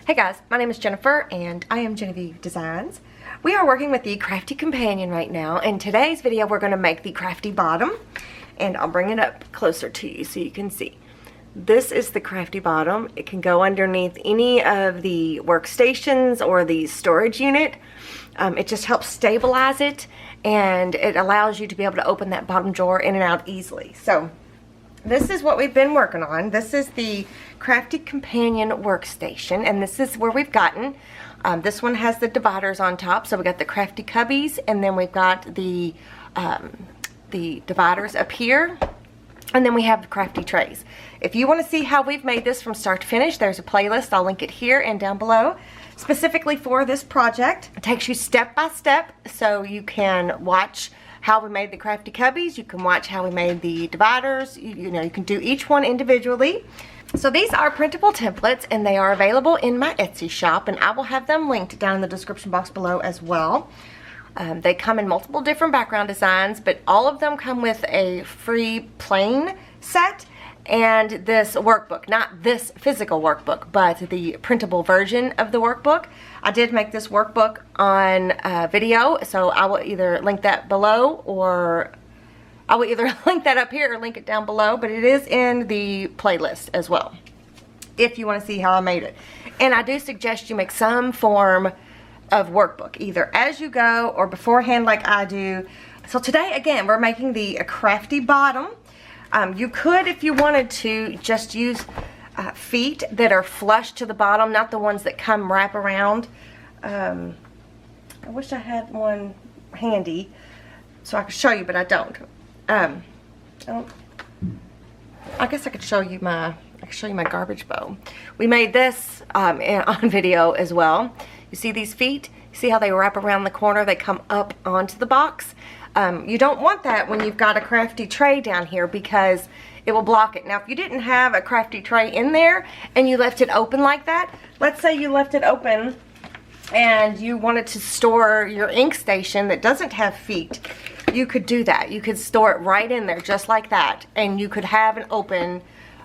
Hey guys, my name is Jennifer and I am Genevieve Designs. We are working with the Crafty Companion right now. In today's video we're going to make the Crafty Bottom, and I'll bring it up closer to you so you can see. This is the Crafty Bottom. It can go underneath any of the workstations or the storage unit. It just helps stabilize it, and it allows you to be able to open that bottom drawer in and out easily. So this is what we've been working on. This is the Crafty Companion Workstation, and this is where we've gotten. This one has the dividers on top, so we got the crafty cubbies, and then we've got the dividers up here, and then we have the crafty trays. If you want to see how we've made this from start to finish, there's a playlist. I'll link it here and down below, specifically for this project. It takes you step by step, so you can watch how we made the crafty cubbies. You can watch how we made the dividers. You know, you can do each one individually. So these are printable templates, and they are available in my Etsy shop, and I will have them linked down in the description box below as well. They come in multiple different background designs, but all of them come with a free plain set and this workbook. Not this physical workbook, but the printable version of the workbook. I did make this workbook on video, so I will either link that below, or I will either link that up here or link it down below, but it is in the playlist as well, if you want to see how I made it. And I do suggest you make some form of workbook, either as you go or beforehand like I do. So today, again, we're making the Crafty Bottom. You could, if you wanted to, just use feet that are flush to the bottom, not the ones that come wrap around. I wish I had one handy so I could show you, but I don't. I guess I could show you my garbage bow. We made this on video as well. You see these feet? You see how they wrap around the corner? They come up onto the box. You don't want that when you've got a crafty tray down here, because it will block it. Now, if you didn't have a crafty tray in there and you left it open like that, let's say you left it open and you wanted to store your ink station that doesn't have feet, you could do that. You could store it right in there just like that, and you could have an open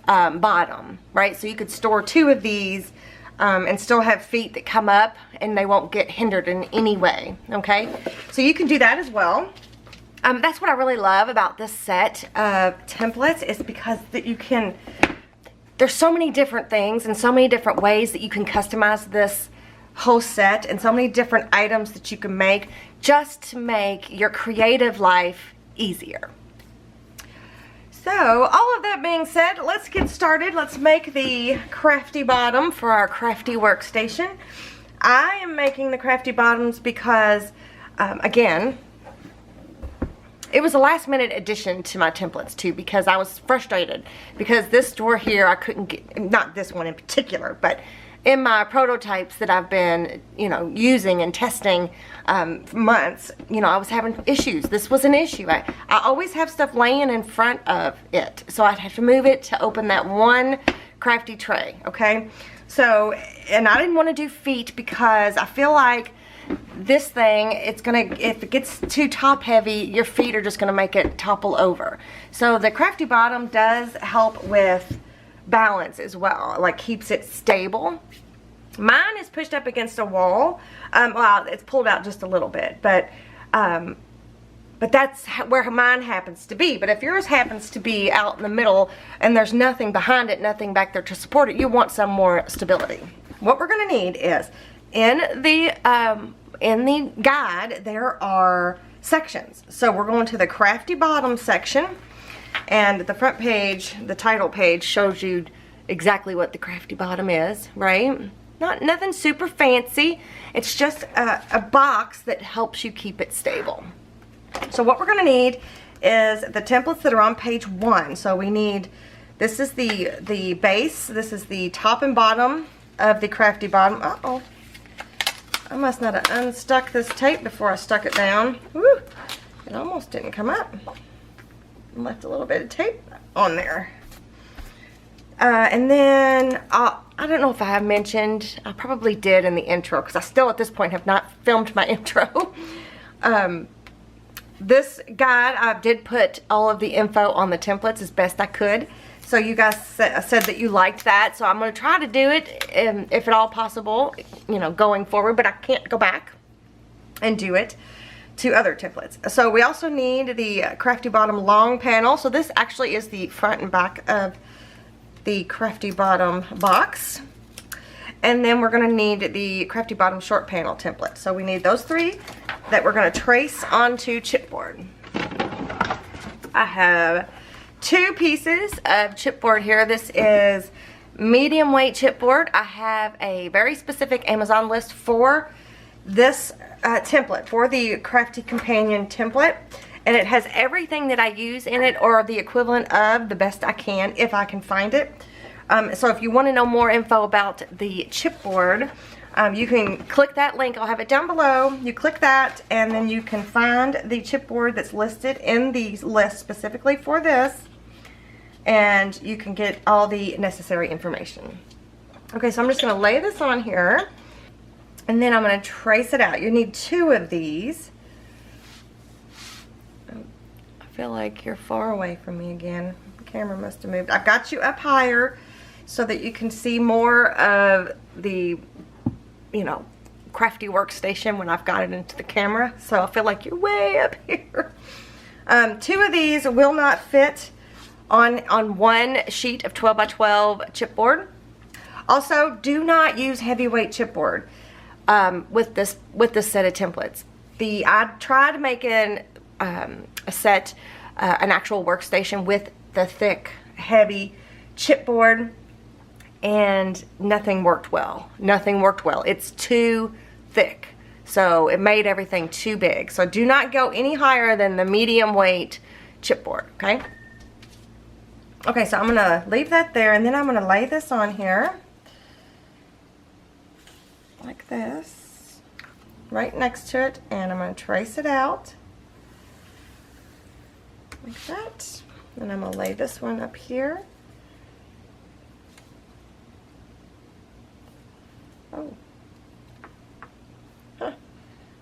bottom, right? So you could store two of these and still have feet that come up, and they won't get hindered in any way, okay? So you can do that as well. That's what I really love about this set of templates, is because that you can, there's so many different things and so many different ways that you can customize this whole set, and so many different items that you can make just to make your creative life easier. So all of that being said, let's get started. Let's make the Crafty Bottom for our Crafty Workstation. I am making the Crafty Bottoms because, again, it was a last minute addition to my templates too, because I was frustrated because this drawer here I couldn't get, not this one in particular, but in my prototypes that I've been, using and testing for months, I was having issues. This was an issue. I always have stuff laying in front of it, so I'd have to move it to open that one crafty tray, okay? So, and I didn't want to do feet because I feel like this thing, it's gonna, if it gets too top heavy, your feet are just gonna make it topple over. So the Crafty Bottom does help with balance as well, like keeps it stable. Mine is pushed up against a wall. Well, it's pulled out just a little bit, but that's where mine happens to be. But if yours happens to be out in the middle and there's nothing behind it, nothing back there to support it, you want some more stability. What we're gonna need is, in the guide, there are sections. So we're going to the Crafty Bottom section, and the front page, the title page, shows you exactly what the Crafty Bottom is, right? Nothing super fancy. It's just a box that helps you keep it stable. So what we're going to need is the templates that are on page 1. So we need, this is the base, this is the top and bottom of the Crafty Bottom. Uh-oh. I must not have unstuck this tape before I stuck it down. Woo, it almost didn't come up. Left a little bit of tape on there. And then, I don't know if I have mentioned, I probably did in the intro, because I still at this point have not filmed my intro. This guide, I did put all of the info on the templates as best I could. So you guys said that you liked that. So I'm going to try to do it if at all possible, you know, going forward. But I can't go back and do it to other templates. So we also need the Crafty Bottom long panel. So this actually is the front and back of the Crafty Bottom box. And then we're going to need the Crafty Bottom short panel template. So we need those three that we're going to trace onto chipboard. I have 2 pieces of chipboard here. This is medium weight chipboard. I have a very specific Amazon list for this template, for the Crafty Companion template. And it has everything that I use in it, or the equivalent of, the best I can, if I can find it. So if you want to know more info about the chipboard, you can click that link. I'll have it down below. You click that, and then you can find the chipboard that's listed in the list specifically for this, and you can get all the necessary information. Okay, so I'm just going to lay this on here, and then I'm going to trace it out. You need 2 of these. I feel like you're far away from me again. The camera must have moved. I've got you up higher so that you can see more of the, you know, Crafty Work Station when I've got it into the camera. So I feel like you're way up here. 2 of these will not fit on one sheet of 12 by 12 chipboard. Also, do not use heavyweight chipboard with this set of templates. I tried making a set, an actual workstation with the thick, heavy chipboard, and nothing worked well. Nothing worked well. It's too thick. So it made everything too big. So do not go any higher than the medium weight chipboard, okay? Okay, so I'm going to leave that there, and then I'm going to lay this on here like this, right next to it, and I'm going to trace it out like that. And I'm going to lay this one up here. Oh. Huh.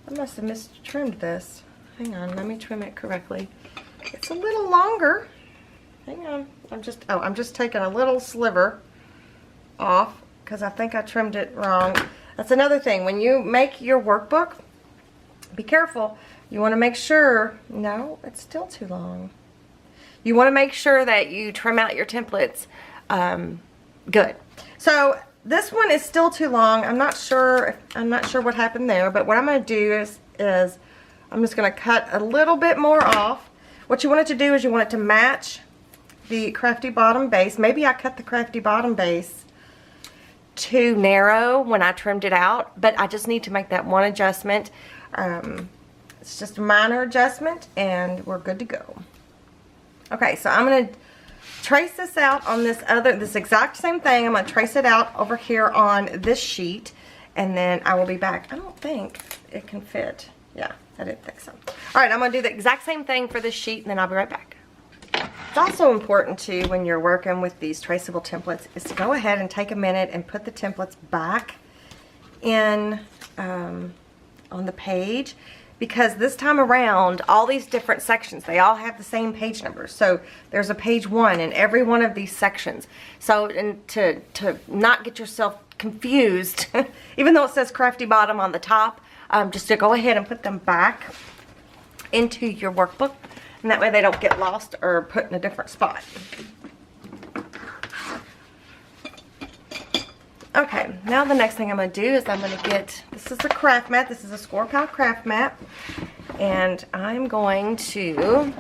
I must have mistrimmed this. Hang on, let me trim it correctly. It's a little longer. Hang on. I'm just taking a little sliver off because I think I trimmed it wrong. That's another thing. When you make your workbook, be careful. You want to make sure, no, it's still too long. You want to make sure that you trim out your templates good. So this one is still too long. I'm not sure what happened there, but what I'm going to do is I'm just going to cut a little bit more off. What you want it to do is you want it to match the Crafty Bottom base. Maybe I cut the Crafty Bottom base too narrow when I trimmed it out, but I just need to make that one adjustment. It's just a minor adjustment, and we're good to go. Okay, so I'm going to trace this out on this exact same thing. I'm going to trace it out over here on this sheet, and then I will be back. I don't think it can fit. Yeah, I didn't think so. All right, I'm going to do the exact same thing for this sheet, and then I'll be right back. It's also important too, when you're working with these traceable templates, is to go ahead and take a minute and put the templates back in on the page, because this time around, all these different sections, they all have the same page numbers. So there's a page 1 in every one of these sections. So, and to not get yourself confused, even though it says Crafty Bottom on the top, just to go ahead and put them back into your workbook, and that way they don't get lost or put in a different spot. Okay, now the next thing I'm going to do is I'm going to get, this is a craft mat, this is a Score Pal craft mat, and I'm going to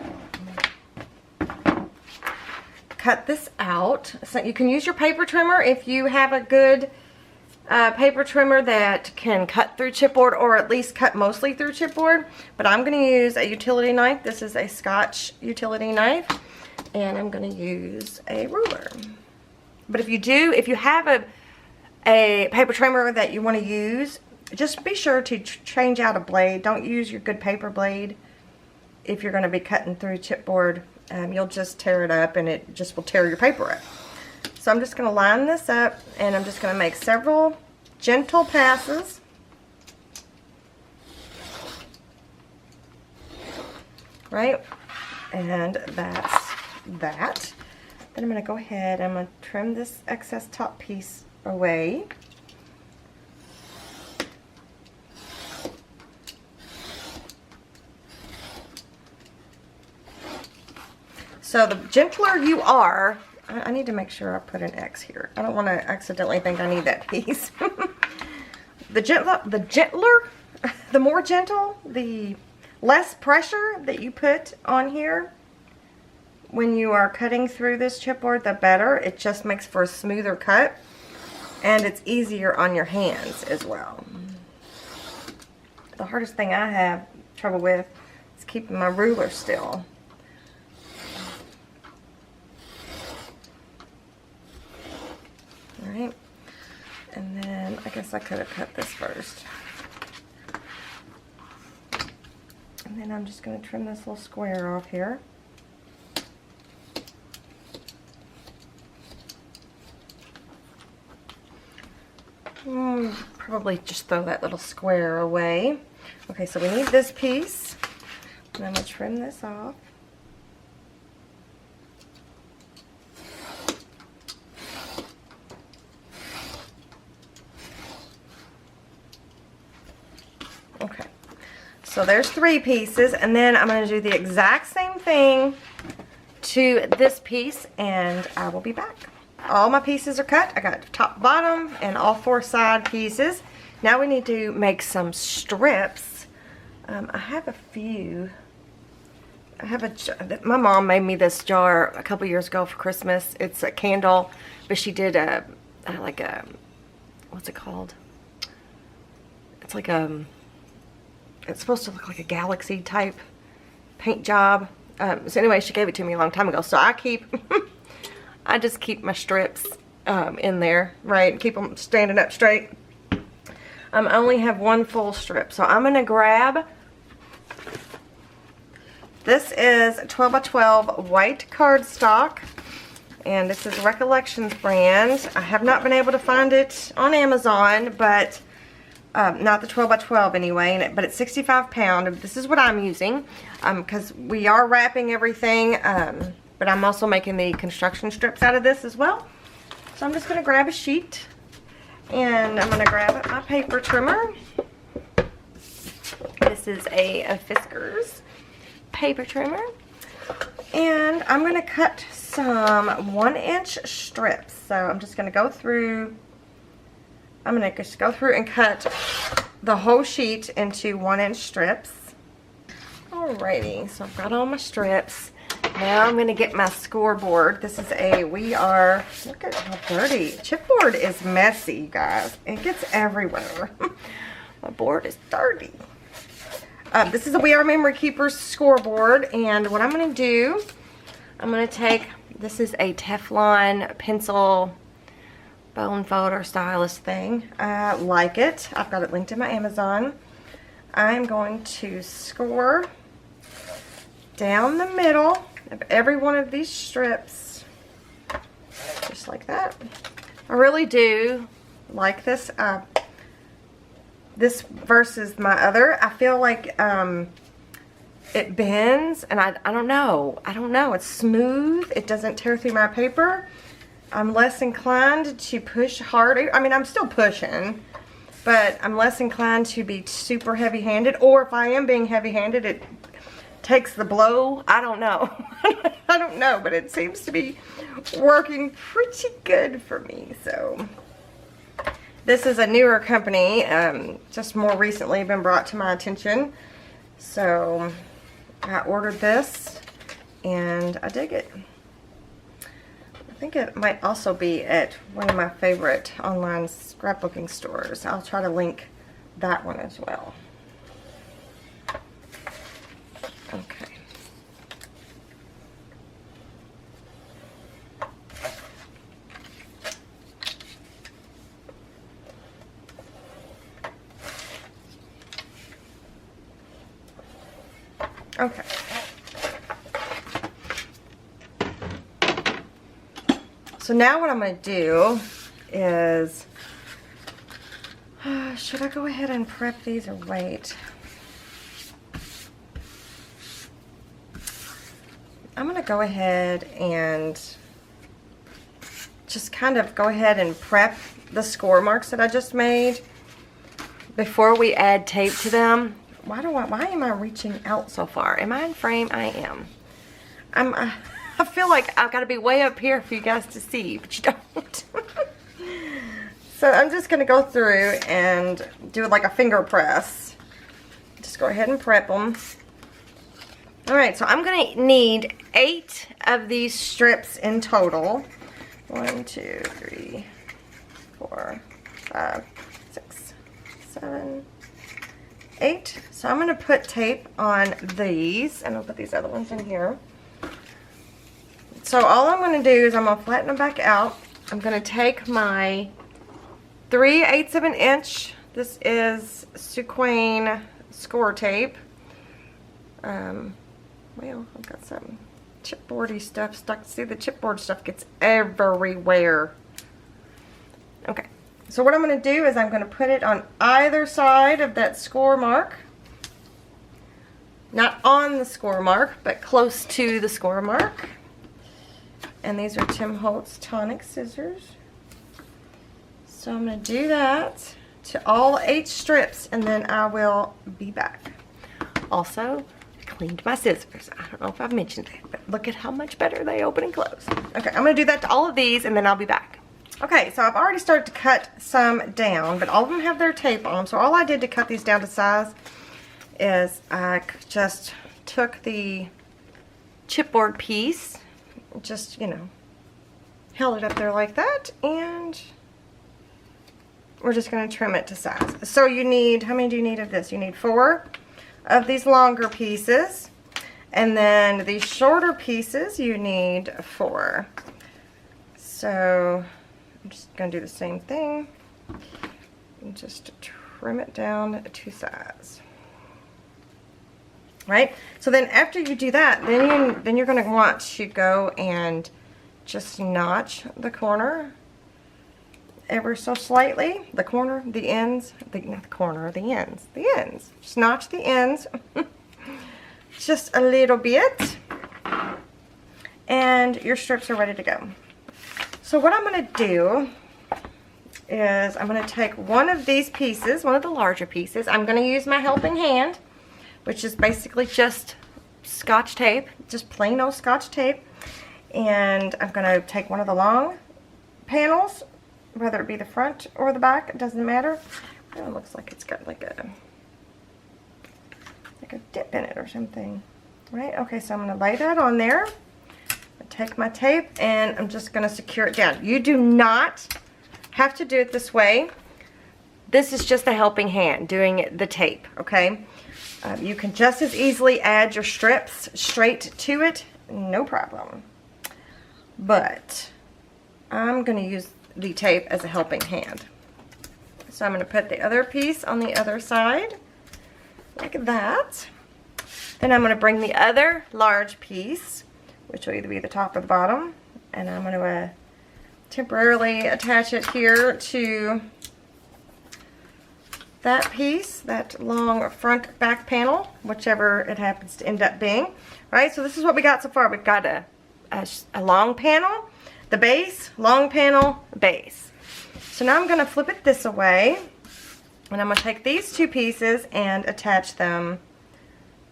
cut this out. So you can use your paper trimmer if you have a good paper trimmer that can cut through chipboard, or at least cut mostly through chipboard. But I'm going to use a utility knife. This is a Scotch utility knife, and I'm going to use a ruler. But if you have a paper trimmer that you want to use, just be sure to change out a blade. Don't use your good paper blade if you're going to be cutting through chipboard. You'll just tear it up, and it just will tear your paper up. So I'm just going to line this up, and I'm just going to make several gentle passes. Right? And that's that. Then I'm going to go ahead, I'm going to trim this excess top piece away. So the gentler you are, I need to make sure I put an X here. I don't want to accidentally think I need that piece. The gentler, the more gentle, the less pressure that you put on here when you are cutting through this chipboard, the better. It just makes for a smoother cut, and it's easier on your hands as well. The hardest thing I have trouble with is keeping my ruler still. Alright, and then I guess I could have cut this first. And then I'm just going to trim this little square off here. Probably just throw that little square away. Okay, so we need this piece. And I'm going to trim this off. Okay, so there's 3 pieces, and then I'm going to do the exact same thing to this piece, and I will be back. All my pieces are cut. I got top, bottom, and all 4 side pieces. Now we need to make some strips. I have a few. My mom made me this jar a couple years ago for Christmas. It's a candle, but she did like a, what's it called? It's like it's supposed to look like a galaxy type paint job. So anyway, she gave it to me a long time ago. So I just keep my strips in there, right? Keep them standing up straight. I only have 1 full strip. So I'm going to grab, this is 12 by 12 white cardstock. And this is Recollections brand. I have not been able to find it on Amazon, but not the 12 by 12 anyway, but it's 65 pound. This is what I'm using because we are wrapping everything, but I'm also making the construction strips out of this as well. So I'm just going to grab a sheet, and I'm going to grab my paper trimmer. This is a Fiskars paper trimmer, and I'm going to cut some 1-inch strips. So I'm just going to go through. I'm going to just go through and cut the whole sheet into 1-inch strips. Alrighty, so I've got all my strips. Now I'm going to get my scoreboard. This is look at how dirty. Chipboard is messy, you guys. It gets everywhere. My board is dirty. This is a We Are Memory Keepers scoreboard, and what I'm going to do, I'm going to take, this is a Teflon pencil bone folder stylus thing. I like it. I've got it linked in my Amazon. I'm going to score down the middle of every one of these strips, just like that. I really do like this. This versus my other, I feel like it bends, and I don't know. It's smooth. It doesn't tear through my paper. I'm less inclined to push harder. I mean, I'm still pushing, but I'm less inclined to be super heavy-handed. Or if I am being heavy-handed, it takes the blow. I don't know. I don't know, but it seems to be working pretty good for me. So this is a newer company, just more recently been brought to my attention. So I ordered this, and I dig it. I think it might also be at one of my favorite online scrapbooking stores. I'll try to link that one as well. Okay. Okay. So now what I'm going to do is, should I go ahead and prep these or wait? I'm going to go ahead and just kind of go ahead and prep the score marks that I just made before we add tape to them. Why am I reaching out so far? Am I in frame? I am. I feel like I've got to be way up here for you guys to see, but you don't. So I'm just going to go through and do like a finger press. Just go ahead and prep them. Alright, so I'm going to need 8 of these strips in total. 1, 2, 3, 4, 5, 6, 7, 8. So I'm going to put tape on these, and I'll put these other ones in here. So all I'm going to do is I'm going to flatten them back out. I'm going to take my 3/8 of an inch. This is Suquane score tape. Well, I've got some chipboardy stuff stuck. See, the chipboard stuff gets everywhere. Okay, so what I'm going to do is I'm going to put it on either side of that score mark. Not on the score mark, but close to the score mark. And these are Tim Holtz tonic scissors. So I'm going to do that to all 8 strips, and then I will be back. Also, cleaned my scissors. I don't know if I've mentioned that, but look at how much better they open and close. Okay, I'm going to do that to all of these, and then I'll be back. Okay, so I've already started to cut some down, but all of them have their tape on them. So all I did to cut these down to size is I just took the chipboard piece, just, you know, held it up there like that, and we're just going to trim it to size. So you need, how many do you need of this? You need 4 of these longer pieces, and then these shorter pieces you need 4. So I'm just going to do the same thing and just trim it down to size. Right? So then after you do that, then you're going to want to go and just notch the corner ever so slightly. The corner, the ends, not the corner, the ends. The ends. Just notch the ends just a little bit, and your strips are ready to go. So what I'm going to do is I'm going to take one of these pieces, one of the larger pieces. I'm going to use my helping hand, which is basically just Scotch tape, just plain old Scotch tape. And I'm going to take one of the long panels, whether it be the front or the back, it doesn't matter. It looks like it's got like a dip in it or something. Right? Okay, so I'm going to lay that on there. I take my tape and I'm just going to secure it down. You do not have to do it this way. This is just a helping hand doing the tape, okay? You can just as easily add your strips straight to it, no problem. But I'm going to use the tape as a helping hand. So I'm going to put the other piece on the other side, like that. Then I'm going to bring the other large piece, which will either be the top or the bottom, and I'm going to temporarily attach it here to that piece, that long front back panel, whichever it happens to end up being. Right, so this is what we got so far. We've got a long panel, the base, long panel, base. So now I'm going to flip it this way, and I'm going to take these 2 pieces and attach them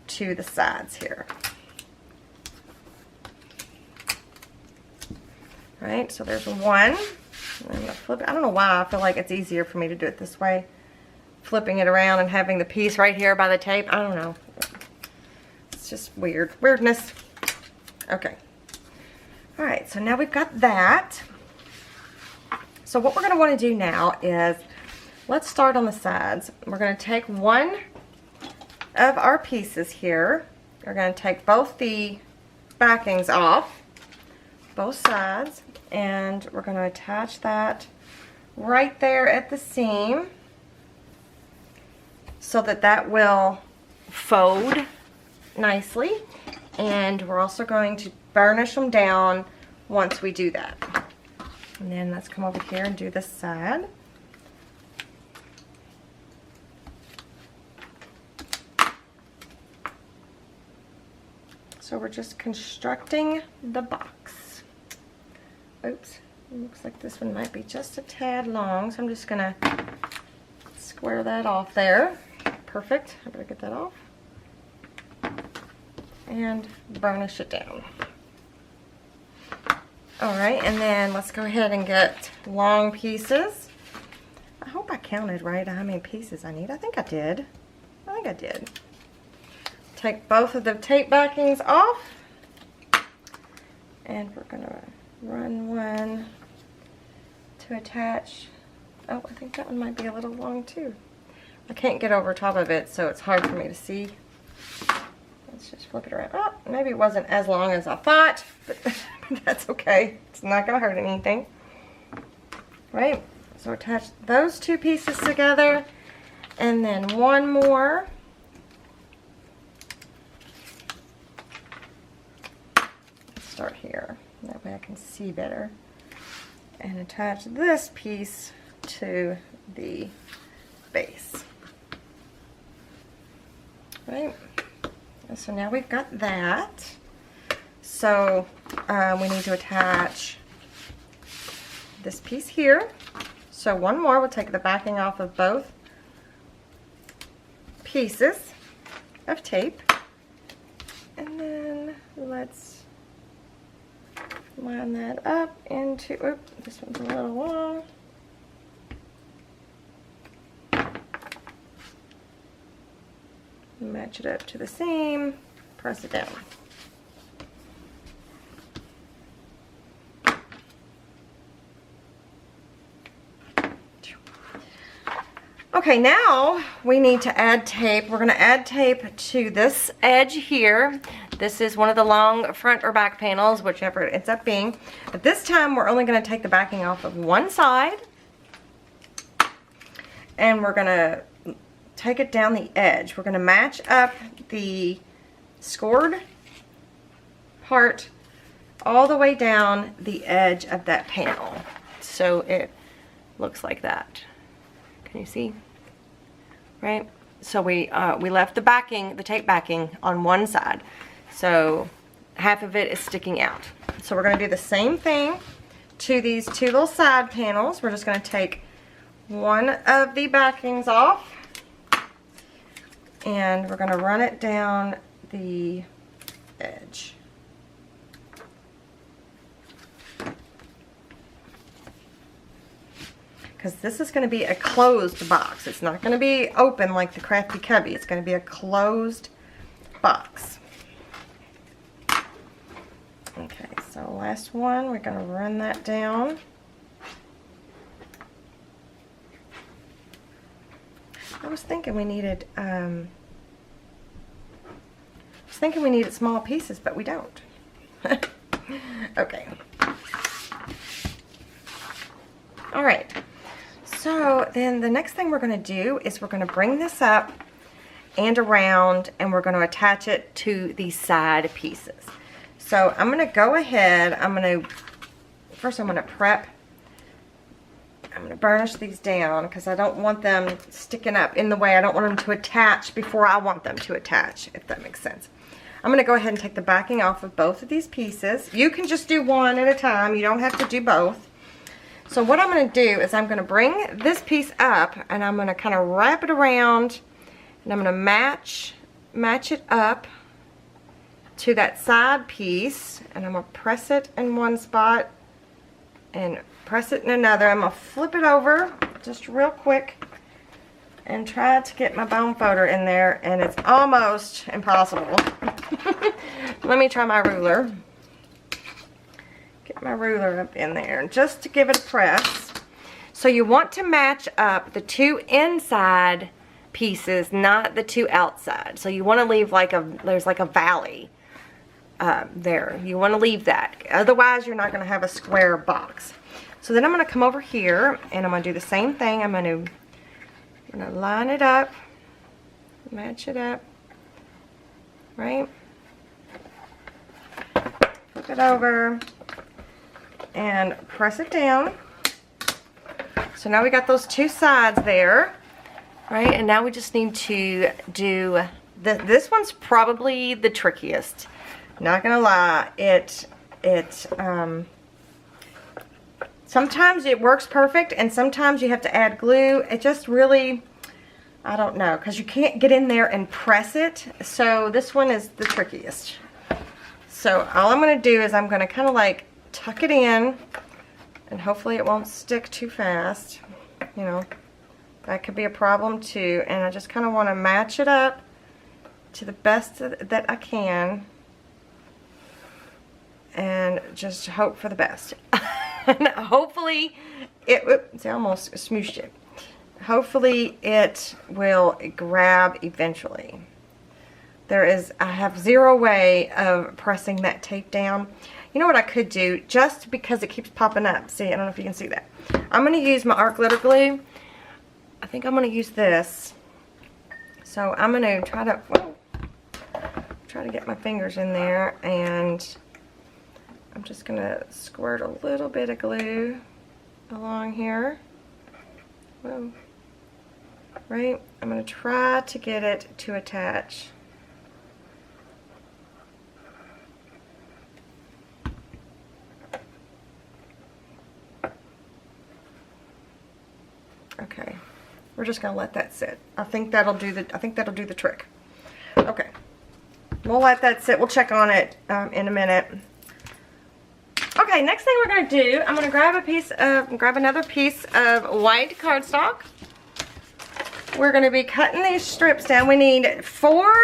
to the sides here. Right, so there's one. I'm going to flip it. I don't know why I feel like it's easier for me to do it this way. Flipping it around and having the piece right here by the tape. I don't know. It's just weirdness. Okay. Alright, so now we've got that. So what we're going to want to do now is, let's start on the sides. We're going to take one of our pieces here. We're going to take both the backings off, both sides, and we're going to attach that right there at the seam so that that will fold nicely. And we're also going to burnish them down once we do that. And then let's come over here and do this side. So we're just constructing the box. Oops, Looks like this one might be just a tad long, so I'm just gonna square that off there. Perfect. I better get that off. And burnish it down. Alright, and then let's go ahead and get long pieces. I hope I counted right how many pieces I need. I think I did. Take both of the tape backings off. And we're going to run one to attach. Oh, I think that one might be a little long too. I can't get over top of it, so it's hard for me to see. Let's just flip it around. Oh, maybe it wasn't as long as I thought, but that's okay. It's not going to hurt anything. Right? So attach those two pieces together, and then one more. Let's start here. That way I can see better. And attach this piece to the base. Right? So now we've got that. So we need to attach this piece here. So one more, we'll take the backing off of both pieces of tape. And then let's line that up into, oops, this one's a little long. Match it up to the seam, press it down. Okay, now we need to add tape. We're going to add tape to this edge here. This is one of the long front or back panels, whichever it ends up being. But this time we're only going to take the backing off of one side. And we're going to take it down the edge. We're going to match up the scored part all the way down the edge of that panel. So it looks like that. Can you see? Right? So we left the backing, the tape backing on one side. So half of it is sticking out. So we're going to do the same thing to these two little side panels. We're just going to take one of the backings off. And we're going to run it down the edge. Because this is going to be a closed box. It's not going to be open like the Crafty Cubby. It's going to be a closed box. Okay, so last one, we're going to run that down. I was thinking we needed small pieces, but we don't. Okay. All right. So then the next thing we're going to do is we're going to bring this up and around, and we're going to attach it to the side pieces. So I'm going to go ahead, first I'm going to prep. I'm going to burnish these down because I don't want them sticking up in the way. I don't want them to attach before I want them to attach, if that makes sense. I'm going to go ahead and take the backing off of both of these pieces. You can just do one at a time. You don't have to do both. So what I'm going to do is I'm going to bring this piece up, and I'm going to kind of wrap it around, and I'm going to match it up to that side piece, and I'm going to press it in one spot and press it in another. I'm going to flip it over just real quick and try to get my bone folder in there, and it's almost impossible. Let me try my ruler. Get my ruler up in there just to give it a press. So you want to match up the two inside pieces, not the two outside. So you want to leave there's like a valley there. You want to leave that. Otherwise, you're not going to have a square box. So then I'm going to come over here, and I'm going to do the same thing. I'm going to line it up, match it up, right? Flip it over and press it down. So now we got those two sides there, right? And now we just need to do this one's probably the trickiest. Not gonna lie, Sometimes it works perfect, and sometimes you have to add glue. It just really, I don't know, because you can't get in there and press it. So this one is the trickiest. So all I'm going to do is I'm going to kind of like tuck it in, and hopefully it won't stick too fast. You know, that could be a problem too. And I just kind of want to match it up to the best that I can, and just hope for the best. And hopefully it, see, I almost smooshed it. Hopefully it will grab eventually. I have zero way of pressing that tape down. You know what I could do, just because it keeps popping up. See, I don't know if you can see that. I'm going to use my art glitter glue. I think I'm going to use this. So I'm going to try to get my fingers in there, and I'm just going to squirt a little bit of glue along here. Whoa. Right? I'm going to try to get it to attach. Okay. We're just going to let that sit. I think that'll do the trick. Okay. We'll let that sit. We'll check on it in a minute. Okay, next thing we're going to do, I'm going to grab another piece of white cardstock. We're going to be cutting these strips down. We need 4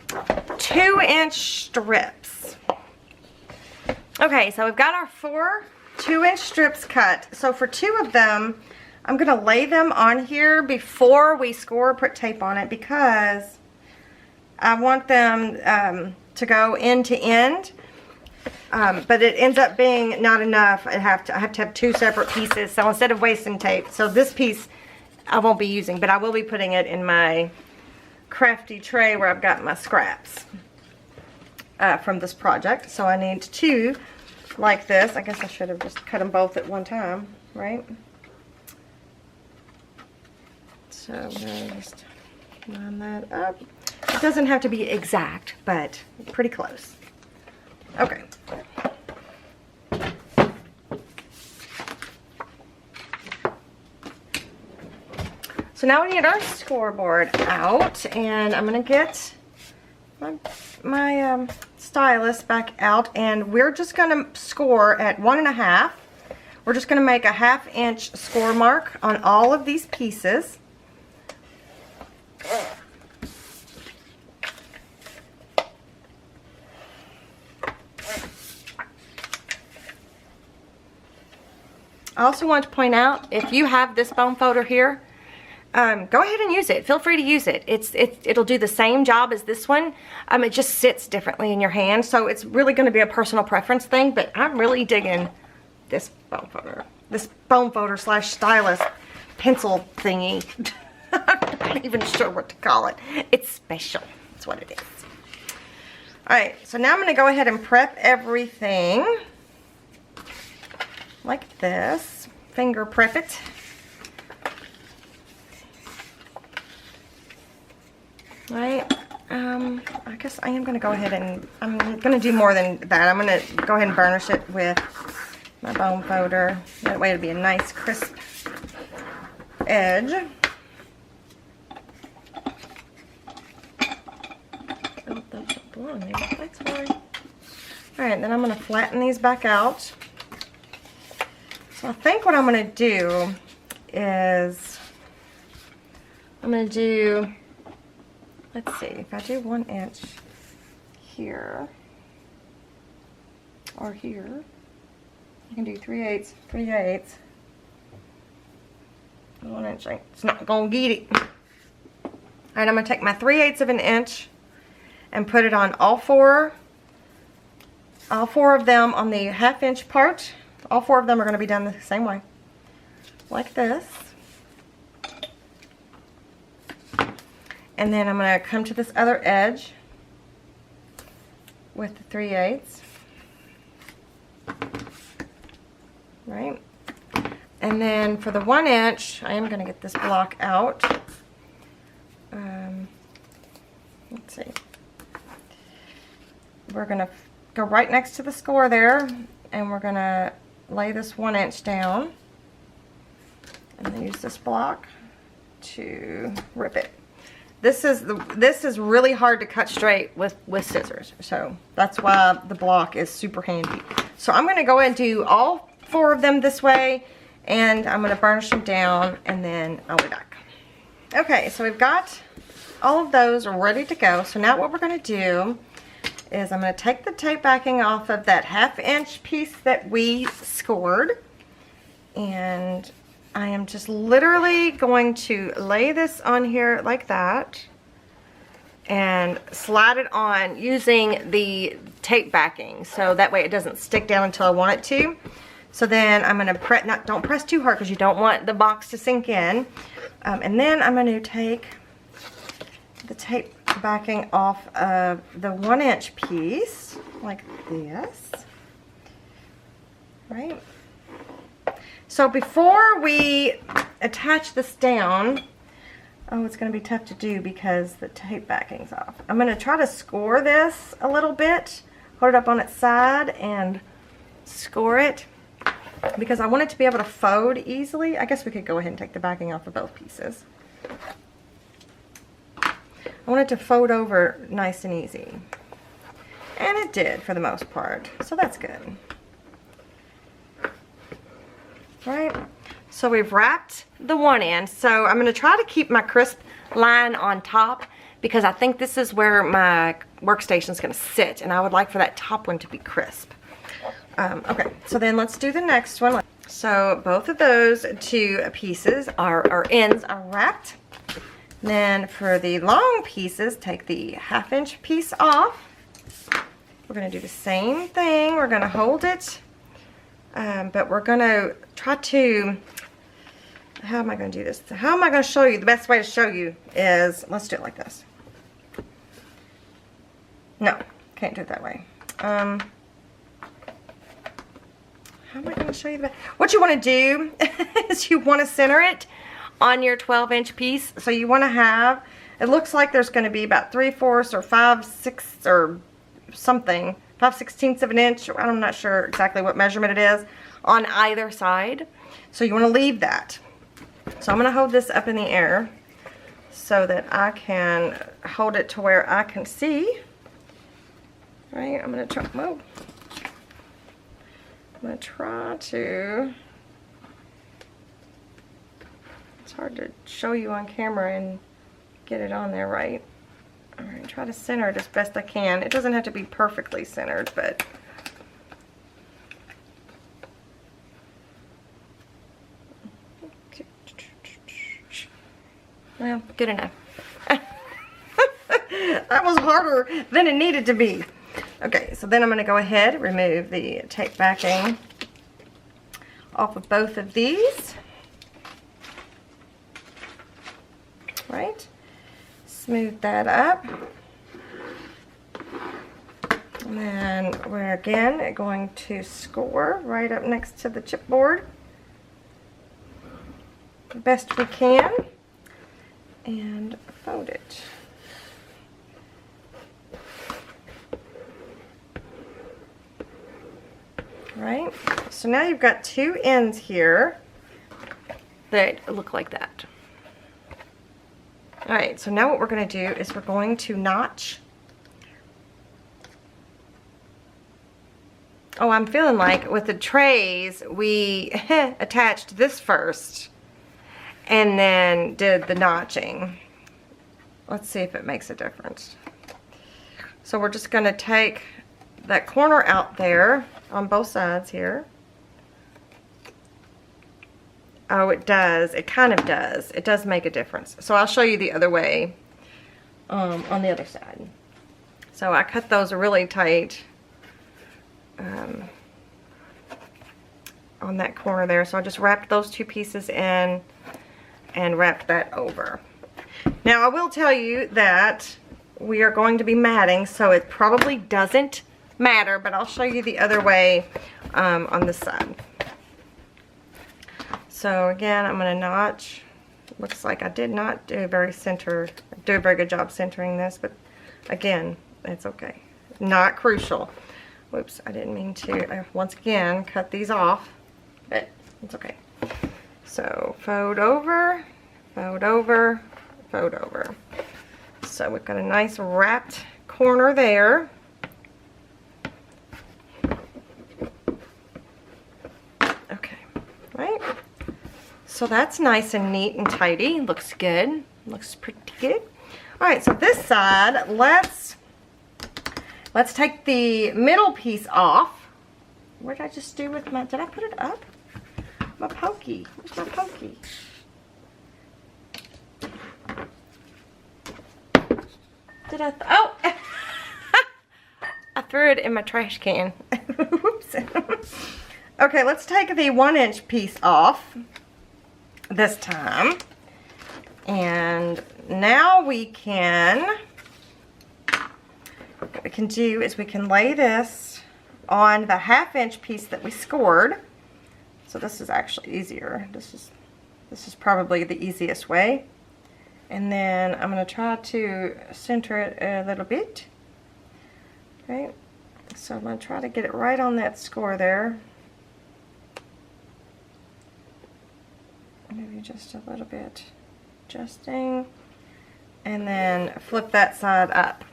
2-inch strips. Okay, so we've got our 4 2-inch strips cut. So for 2 of them, I'm going to lay them on here before we score or put tape on it, because I want them to go end to end. But it ends up being not enough. I have to have 2 separate pieces. So instead of wasting tape, so this piece I won't be using, but I will be putting it in my crafty tray where I've got my scraps from this project. So I need 2 like this. I guess I should have just cut them both at one time, right? So I'm going to just line that up. It doesn't have to be exact, but pretty close. Okay. So now we need our scoreboard out, and I'm going to get my stylus back out, and we're just going to score at 1.5. We're just going to make a 1/2 inch score mark on all of these pieces. I also want to point out, if you have this bone folder here, go ahead and use it. Feel free to use it. It'll do the same job as this one. It just sits differently in your hand, so it's really going to be a personal preference thing, but I'm really digging this bone folder. This bone folder / stylus pencil thingy. I'm not even sure what to call it. It's special. That's what it is. Alright, so now I'm going to go ahead and prep everything like this. Finger prep it. Right, I guess I am going to go ahead and, I'm going to do more than that. I'm going to go ahead and burnish it with my bone folder. That way it'll be a nice crisp edge. Oh, those don't belong there. That's fine. Alright, then I'm going to flatten these back out. So I think what I'm going to do is, I'm going to do, let's see, if I do 1 inch here, or here, I can do 3/8, 3/8. 1 inch, it's not going to get it. Alright, I'm going to take my 3/8 of an inch and put it on all four of them on the 1/2 inch part. All 4 of them are going to be done the same way, like this. And then I'm going to come to this other edge with the 3/8, right? And then for the 1 inch, I am going to get this block out. Let's see. We're going to go right next to the score there, and we're going to lay this 1 inch down and then use this block to rip it. This is really hard to cut straight with scissors, so that's why the block is super handy. So I'm going to go ahead and do all 4 of them this way, and I'm going to burnish them down, and then I'll be back. Okay, so we've got all of those ready to go. So now what we're going to do is I'm going to take the tape backing off of that 1/2 inch piece that we scored, and I am just literally going to lay this on here like that and slide it on using the tape backing, so that way it doesn't stick down until I want it to. So then I'm going to press, don't press too hard because you don't want the box to sink in. And then I'm going to take the tape backing off of the 1 inch piece like this, right? So before we attach this down, oh, it's going to be tough to do because the tape backing's off. I'm going to try to score this a little bit, hold it up on its side and score it because I want it to be able to fold easily. I guess we could go ahead and take the backing off of both pieces. I want it to fold over nice and easy. And it did for the most part, so that's good. Right, so we've wrapped the one end. So I'm going to try to keep my crisp line on top because I think this is where my workstation is going to sit, and I would like for that top one to be crisp. Okay, so then let's do the next one. So both of those 2 pieces or ends are wrapped. Then for the long pieces, take the 1/2 inch piece off. We're going to do the same thing. We're going to hold it. But we're going to try to, how am I going to do this? How am I going to show you? The best way to show you is, let's do it like this. No, can't do it that way. How am I going to show you the best? What you want to do is you want to center it on your 12-inch piece. So you want to have, it looks like there's going to be about 3/4 or 5/6 or something. 5/16 of an inch, I'm not sure exactly what measurement it is, on either side. So you want to leave that. So I'm going to hold this up in the air so that I can hold it to where I can see. Right, I'm going to try, whoa. I'm going to try to, it's hard to show you on camera and get it on there right. I'm going to try to center it as best I can. It doesn't have to be perfectly centered, but well, good enough. That was harder than it needed to be. Okay, so then I'm going to go ahead, remove the tape backing off of both of these. Right? Smooth that up. And then we're again going to score right up next to the chipboard the best we can and fold it. Right? So now you've got 2 ends here that look like that. Alright, so now what we're going to do is we're going to notch. Oh, I'm feeling like with the trays, we attached this first and then did the notching. Let's see if it makes a difference. So we're just going to take that corner out there on both sides here. Oh, it does. It kind of does. It does make a difference. So I'll show you the other way on the other side. So I cut those really tight on that corner there. So I just wrapped those 2 pieces in and wrapped that over. Now I will tell you that we are going to be matting, so it probably doesn't matter, but I'll show you the other way on this side. So again, I'm going to notch. Looks like I did not do a very good job centering this, but again, it's okay. Not crucial. Whoops, I didn't mean to, once again, cut these off, but it's okay. So fold over, fold over, fold over. So we've got a nice wrapped corner there. Okay, right? So that's nice and neat and tidy. Looks good. Looks pretty good. All right, so this side, let's take the middle piece off. What did I just do with my, did I put it up? My pokey. Where's my pokey? Did I, oh! I threw it in my trash can. Whoops. Okay, let's take the 1-inch piece off this time. And now what we can do is we can lay this on the 1/2-inch piece that we scored. So this is actually easier. This is probably the easiest way. And then I'm going to try to center it a little bit. Right? So I'm going to try to get it right on that score there. Maybe just a little bit. Adjusting. And then flip that side up.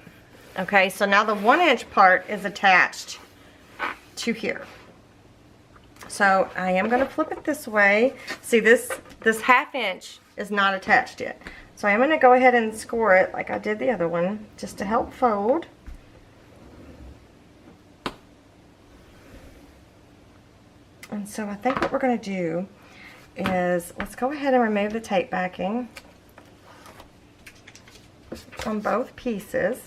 Okay, so now the 1-inch part is attached to here. So I am going to flip it this way. See, this 1/2-inch is not attached yet. So I'm going to go ahead and score it like I did the other one, just to help fold. And so I think what we're going to do is, let's go ahead and remove the tape backing on both pieces.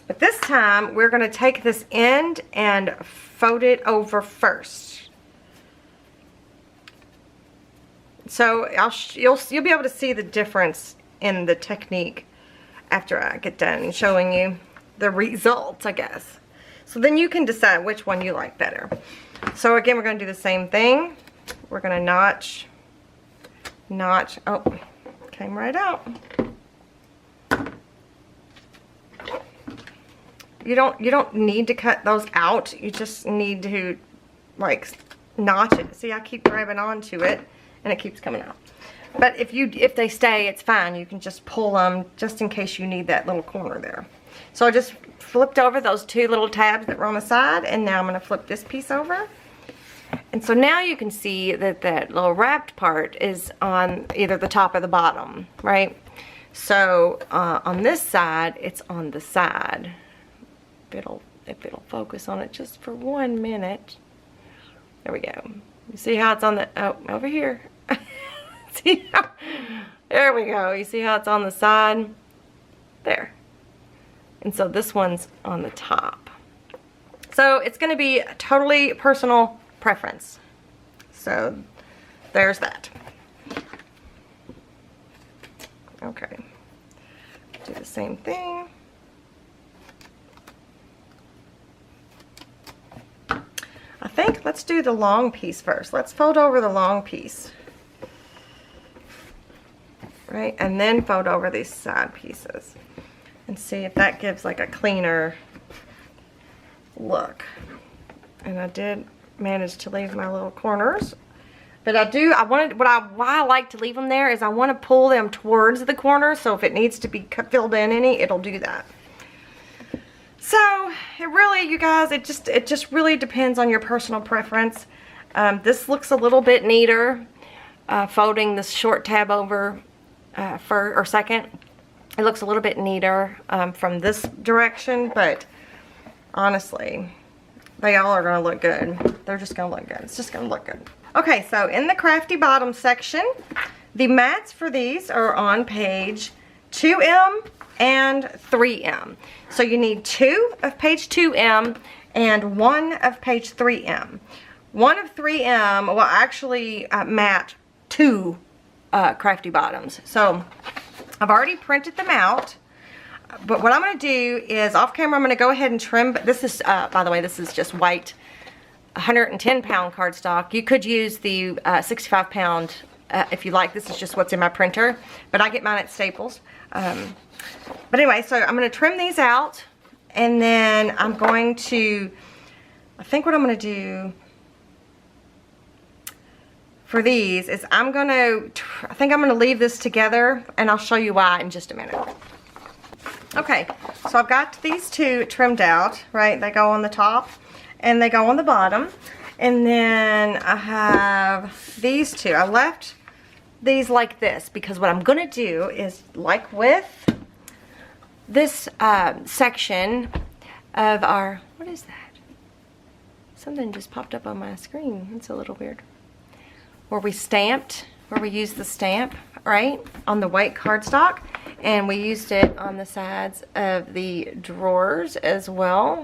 But this time, we're going to take this end and fold it over first. So you'll be able to see the difference in the technique after I get done showing you the results, I guess. So then you can decide which one you like better. So again, we're going to do the same thing. We're going to notch. Oh, came right out. You don't need to cut those out. You just need to like notch it. See, I keep grabbing onto it and it keeps coming out. But if they stay, it's fine. You can just pull them just in case you need that little corner there. So I just flipped over those 2 little tabs that were on the side, and now I'm going to flip this piece over. And so now you can see that that little wrapped part is on either the top or the bottom, right? So on this side, it's on the side. If it'll focus on it just for 1 minute. There we go. You see how it's on the, oh, over here. See how, there we go. You see how it's on the side? There. And so this one's on the top. So it's going to be a totally personal preference. So there's that. Okay. Do the same thing. I think let's do the long piece first. Let's fold over the long piece. Right? And then fold over these side pieces. And see if that gives like a cleaner look. And I did manage to leave my little corners. But why I like to leave them there is I want to pull them towards the corner, so if it needs to be filled in any, it'll do that. So it really, you guys, it just really depends on your personal preference. This looks a little bit neater, folding this short tab over second. It looks a little bit neater from this direction, but honestly, they all are going to look good. They're just going to look good. It's just going to look good. Okay, so in the Crafty Bottom section, the mats for these are on page 2M and 3M. So you need 2 of page 2M and 1 of page 3M. 1 of 3M will actually mat 2 Crafty Bottoms. So I've already printed them out, but what I'm going to do is off camera I'm going to go ahead and trim. But this is, by the way, this is just white 110-pound cardstock. You could use the 65-pound if you like. This is just what's in my printer, but I get mine at Staples. But anyway, so I'm going to trim these out, and then I'm going to, I think what I'm going to do for these is I think I'm going to leave this together, and I'll show you why in just a minute. Okay, so I've got these two trimmed out, right? They go on the top and they go on the bottom. And then I have these two. I left these like this because what I'm going to do is, like with this section of our, what is that? Something just popped up on my screen. It's a little weird. Where we used the stamp, right, on the white cardstock. And we used it on the sides of the drawers as well.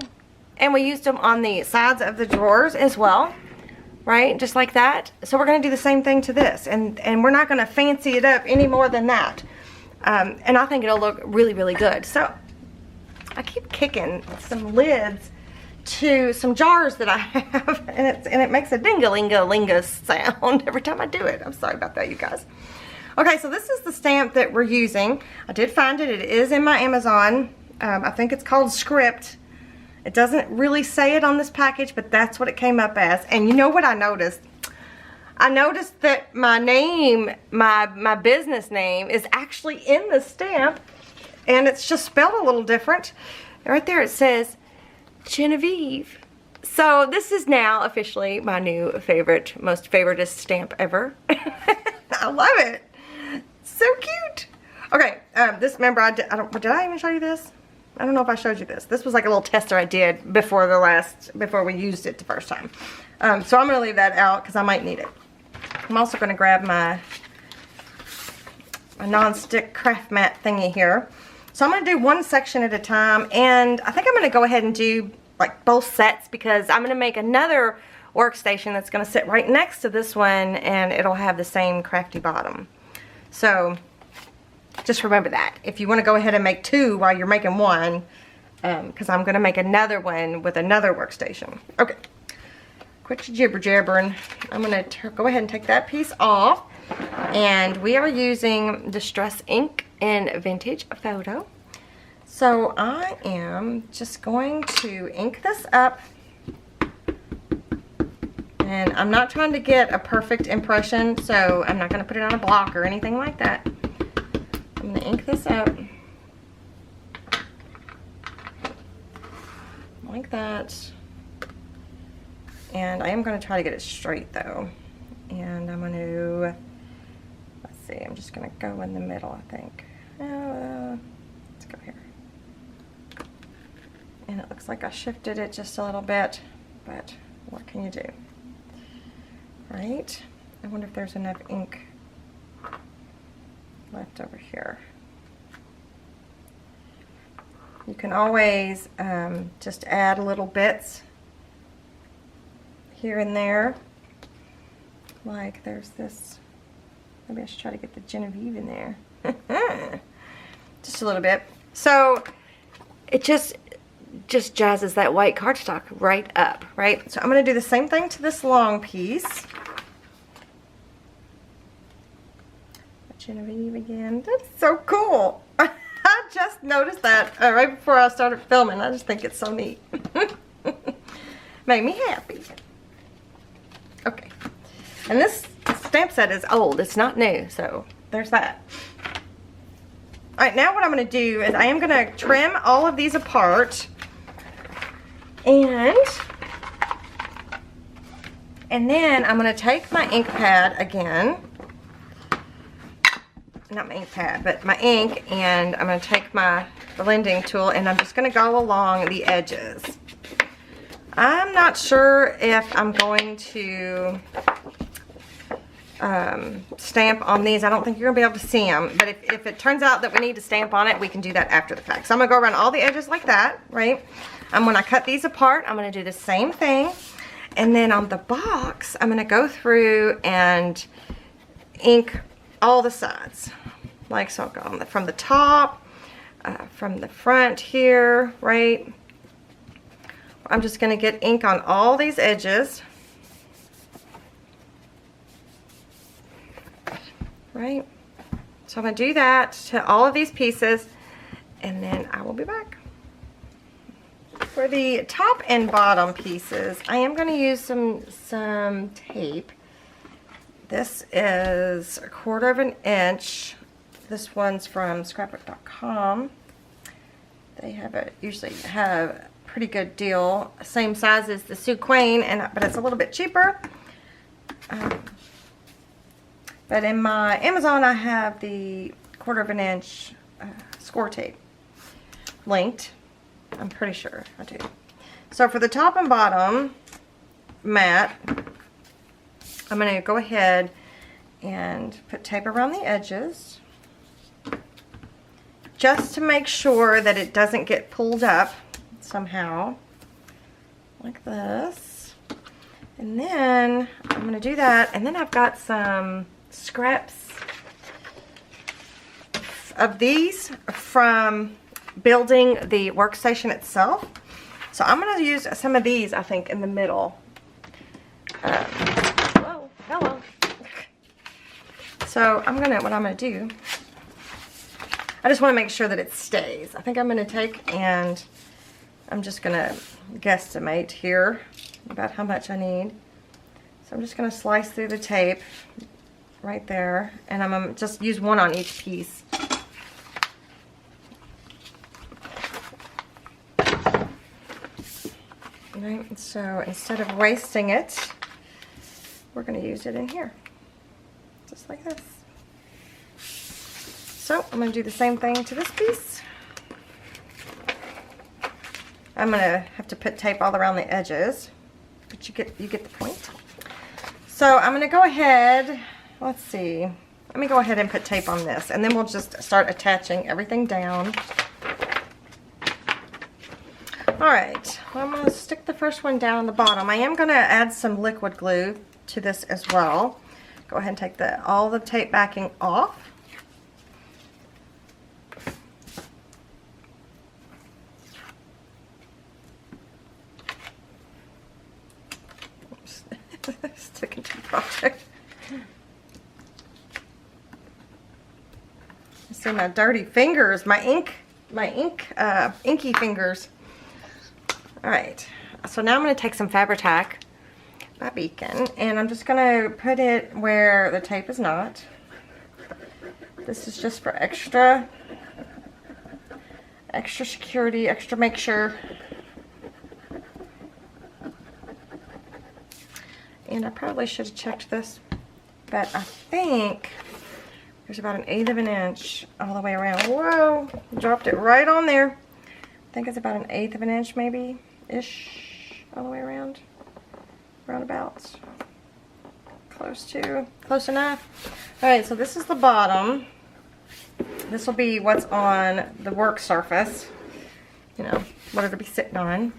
And we used them on the sides of the drawers as well, right? Just like that. So we're going to do the same thing to this. And we're not going to fancy it up any more than that. And I think it'll look really, really good. So I keep kicking some lids to some jars that I have. And it makes a ding-a-ling-a-linga sound every time I do it. I'm sorry about that, you guys. Okay, so this is the stamp that we're using. I did find it. It is in my Amazon. I think it's called Script. It doesn't really say it on this package, but that's what it came up as. And you know what I noticed? I noticed that my name, my business name, is actually in the stamp, and it's just spelled a little different. Right there it says Genevieve. So this is now officially my new favorite, most favoritist stamp ever. I love it. So cute. Okay, this, remember, did I even show you this? I don't know if I showed you this. This was like a little tester I did before we used it the first time. So I'm going to leave that out because I might need it. I'm also going to grab my non-stick craft mat thingy here. So I'm going to do one section at a time, and I think I'm going to go ahead and do like both sets because I'm going to make another workstation that's going to sit right next to this one, and it'll have the same Crafty Bottom. So just remember that. If you want to go ahead and make two while you're making one, because I'm going to make another one with another workstation. Okay, quit jibber jabbering. I'm going to go ahead and take that piece off. And we are using Distress ink in Vintage Photo. So I am just going to ink this up. And I'm not trying to get a perfect impression, so I'm not going to put it on a block or anything like that. I'm going to ink this up like that, and I am going to try to get it straight though, and I'm going to, let's see, I'm just going to go in the middle, I think. Let's go here, and it looks like I shifted it just a little bit, but what can you do, right? I wonder if there's enough ink left over here. You can always just add little bits here and there. Like there's this, maybe I should try to get the Genevieve in there. Just a little bit. So it just jazzes that white cardstock right up, right? So I'm going to do the same thing to this long piece. Genevieve again. That's so cool. I just noticed that right before I started filming. I just think it's so neat. Made me happy. Okay. And this stamp set is old. It's not new. So there's that. Alright, now what I'm going to do is I am going to trim all of these apart. And then I'm going to take my ink pad again. Not my ink pad, but my ink, and I'm going to take my blending tool and I'm just going to go along the edges. I'm not sure if I'm going to stamp on these. I don't think you're going to be able to see them, but if it turns out that we need to stamp on it, we can do that after the fact. So I'm going to go around all the edges like that, right? And when I cut these apart, I'm going to do the same thing. And then on the box, I'm going to go through and ink all the sides. Like so, I'll go on from the top, from the front here, right? I'm just going to get ink on all these edges. right? So I'm going to do that to all of these pieces, and then I will be back. For the top and bottom pieces, I am going to use some tape. This is 1/4 of an inch. This one's from scrapbook.com. They usually have a pretty good deal. Same size as the Sue Queen, but it's a little bit cheaper. But in my Amazon, I have the 1/4 of an inch score tape linked. I'm pretty sure I do. So for the top and bottom mat, I'm going to go ahead and put tape around the edges, just to make sure that it doesn't get pulled up somehow, like this. And then I'm going to do that, and then I've got some scraps of these from building the workstation itself. So I'm going to use some of these, I think, in the middle. Whoa, hello. So what I'm going to do, I just want to make sure that it stays. I think I'm going to take, and I'm just going to guesstimate here about how much I need. So I'm just going to slice through the tape right there, and I'm going to just use one on each piece. Right, so instead of wasting it, we're going to use it in here, just like this. So I'm going to do the same thing to this piece. I'm going to have to put tape all around the edges, but you get the point. So I'm going to go ahead, let's see, let me go ahead and put tape on this, and then we'll just start attaching everything down. Alright, well, I'm going to stick the first one down on the bottom. I am going to add some liquid glue to this as well. Go ahead and take all the tape backing off. Oops. Sticking to the project. I see my dirty fingers, my inky fingers. Alright, so now I'm going to take some Fabri-Tac by Beacon, and I'm just going to put it where the tape is not. This is just for extra security, extra make sure. And I probably should have checked this, but I think there's about 1/8 of an inch all the way around. Whoa, dropped it right on there. I think it's about 1/8 of an inch maybe. Ish, all the way around, roundabouts, close enough. All right, so this is the bottom. This will be what's on the work surface, you know, what it'll be sitting on.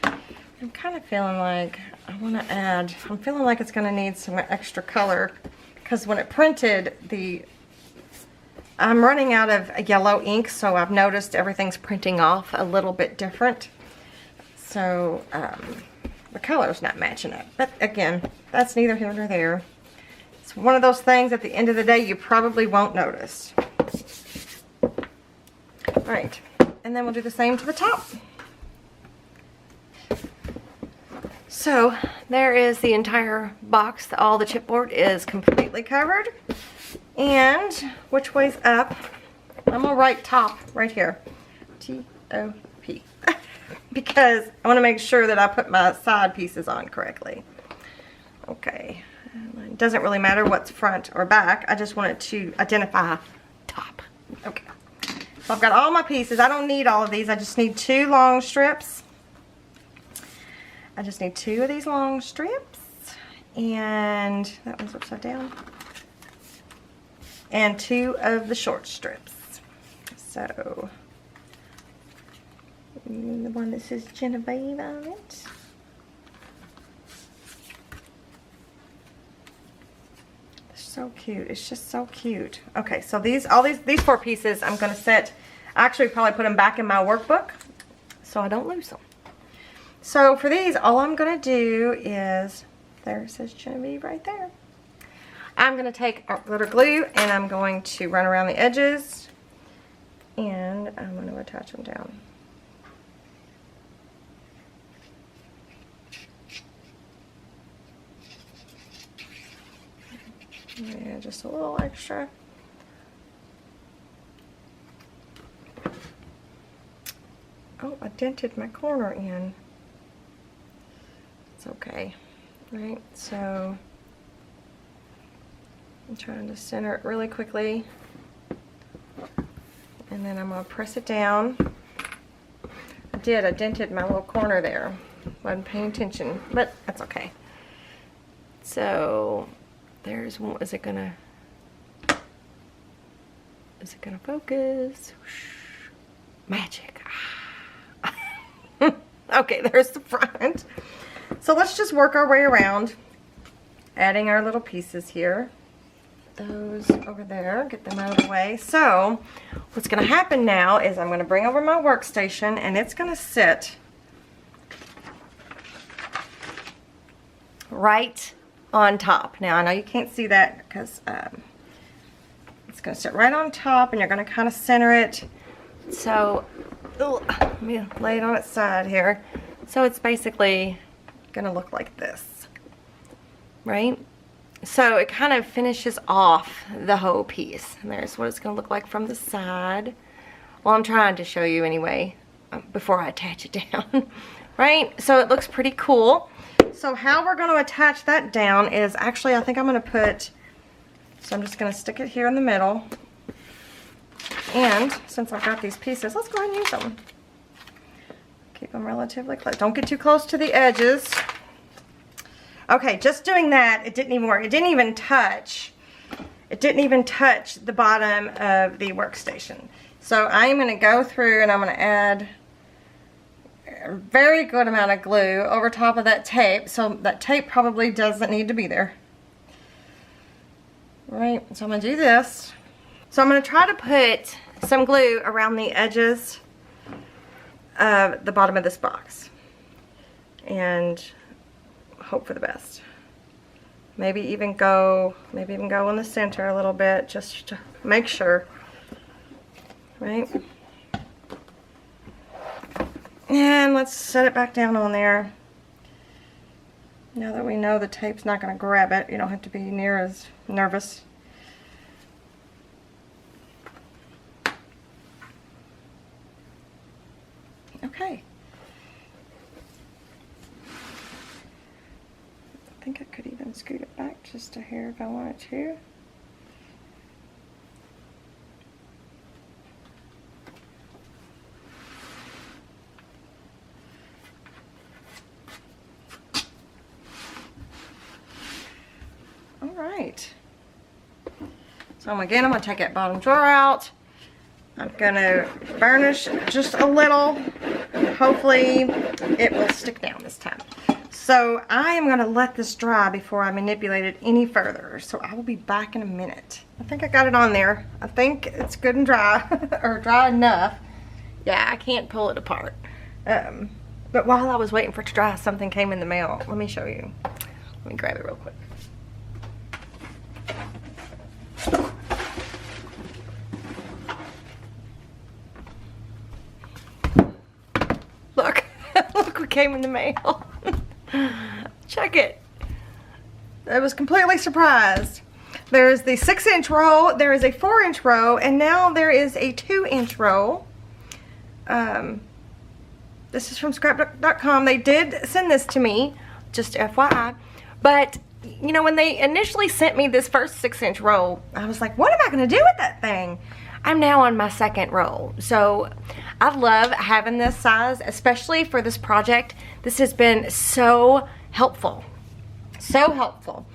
I'm kind of feeling like I'm feeling like it's going to need some extra color, because when it printed, I'm running out of yellow ink, so I've noticed everything's printing off a little bit different. So the color's not matching up. But again, that's neither here nor there. It's one of those things at the end of the day you probably won't notice. Alright, and then we'll do the same to the top. So there is the entire box. All the chipboard is completely covered. And which way's up? I'm going to write top right here. T-O-P. Because I want to make sure that I put my side pieces on correctly. Okay. It doesn't really matter what's front or back. I just want it to identify top. Okay. So I've got all my pieces. I don't need all of these. I just need 2 long strips. I just need 2 of these long strips. And that one's upside down. And 2 of the short strips. So the one that says Genevieve on it. They're so cute. It's just so cute. Okay, so these 4 pieces I'm going to set. I actually probably put them back in my workbook so I don't lose them. So for these, all I'm going to do is, there it says Genevieve right there. I'm going to take our glitter glue and I'm going to run around the edges and I'm going to attach them down. Yeah, just a little extra. Oh, I dented my corner in. It's okay, right? So I'm trying to center it really quickly, and then I'm going to press it down. I dented my little corner there. Wasn't paying attention, but that's okay. So there's one. Is it gonna focus? Magic. Okay, there's the front. So let's just work our way around, adding our little pieces here. Those over there, get them out of the way. So what's going to happen now is I'm going to bring over my workstation and it's going to sit right on top. Now I know you can't see that because it's going to sit right on top and you're going to kind of center it. So let me lay it on its side here. So it's basically going to look like this, right? So it kind of finishes off the whole piece. And there's what it's going to look like from the side. Well, I'm trying to show you anyway before I attach it down, right? So it looks pretty cool. So how we're going to attach that down is actually, I think I'm going to put, so I'm just going to stick it here in the middle. And since I've got these pieces, let's go ahead and use them. Keep them relatively close. Don't get too close to the edges. Okay, just doing that, it didn't even work. It didn't even touch the bottom of the workstation. So I'm going to go through and I'm going to add a very good amount of glue over top of that tape. So that tape probably doesn't need to be there. Right, so I'm going to do this. So I'm going to try to put some glue around the edges of the bottom of this box. And hope for the best. Maybe even go in the center a little bit just to make sure. Right? And let's set it back down on there. Now that we know the tape's not going to grab it, you don't have to be near as nervous. Okay. I think I could even scoot it back just a hair if I wanted to. All right. So again, I'm going to take that bottom drawer out. I'm going to burnish just a little. Hopefully it will stick down this time. So I am going to let this dry before I manipulate it any further. So I will be back in a minute. I think I got it on there. I think it's good and dry, or dry enough. Yeah, I can't pull it apart. But while I was waiting for it to dry, something came in the mail. Let me show you. Let me grab it real quick. Look, look what came in the mail. Check it. I was completely surprised. There's the 6-inch roll, there is a 4-inch roll, and now there is a 2-inch roll. This is from scrapbook.com. They did send this to me, just FYI. But, you know, when they initially sent me this first 6-inch roll, I was like, what am I going to do with that thing? I'm now on my 2nd roll. So I love having this size, especially for this project. This has been so helpful. So helpful.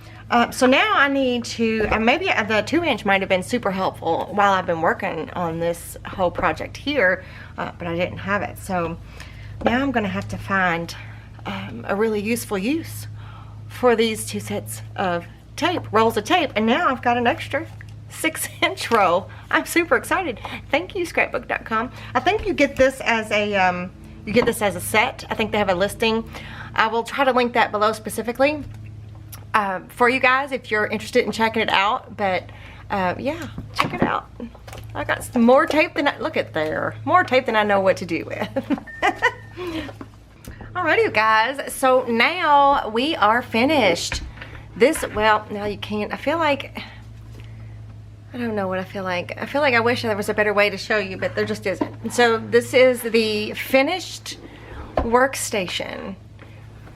So now I need to, maybe the 2-inch might have been super helpful while I've been working on this whole project here, but I didn't have it. So now I'm going to have to find a really useful use for these 2 sets of tape, rolls of tape. And now I've got an extra 6-inch roll. I'm super excited. Thank you, scrapbook.com. I think you get this as a set. I think they have a listing. I will try to link that below specifically. for you guys if you're interested in checking it out. But yeah, check it out. I got some more tape than look at there. More tape than I know what to do with. Alrighty, you guys. So now we are finished. This, well, now you can't. I feel like, I don't know what I feel like. I feel like I wish there was a better way to show you, but there just isn't. So this is the finished workstation.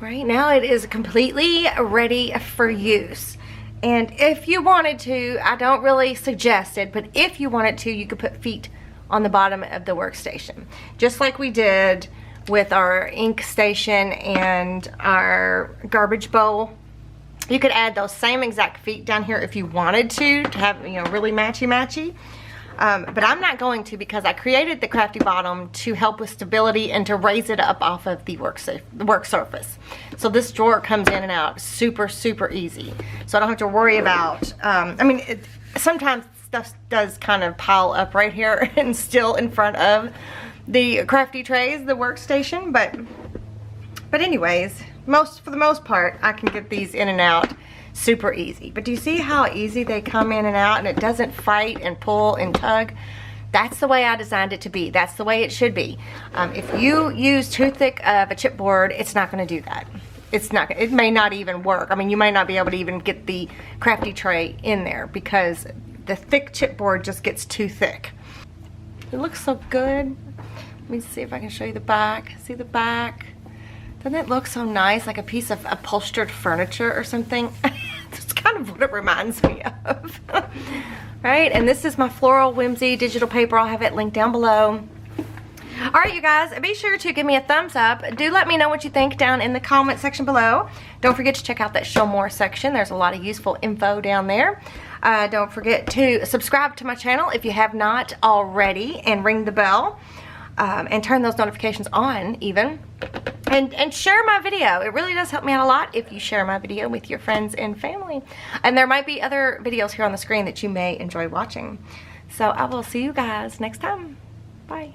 Right now it is completely ready for use. And if you wanted to, I don't really suggest it, but if you wanted to, you could put feet on the bottom of the workstation. Just like we did with our ink station and our garbage bowl. You could add those same exact feet down here if you wanted to have, you know, really matchy-matchy. But I'm not going to, because I created the Crafty Bottom to help with stability and to raise it up off of the work surface. So this drawer comes in and out super, super easy. So I don't have to worry about, I mean, sometimes stuff does kind of pile up right here and still in front of the Crafty Trays, the workstation. But anyways, for the most part, I can get these in and out super easy. But do you see how easy they come in and out, and it doesn't fight and pull and tug? That's the way I designed it to be. That's the way it should be. If you use too thick of a chipboard, it's not going to do that. It's not. It may not even work. I mean, you might not be able to even get the Crafty Tray in there because the thick chipboard just gets too thick. It looks so good. Let me see if I can show you the back. See the back? Doesn't it look so nice, like a piece of upholstered furniture or something? That's kind of what it reminds me of. Right, and this is my Floral Whimsy Digital paper. I'll have it linked down below. Alright, you guys, be sure to give me a thumbs up. Do let me know what you think down in the comment section below. Don't forget to check out that Show More section. There's a lot of useful info down there. Don't forget to subscribe to my channel if you have not already, and ring the bell. And turn those notifications on even. And share my video. It really does help me out a lot if you share my video with your friends and family. And there might be other videos here on the screen that you may enjoy watching. So I will see you guys next time. Bye.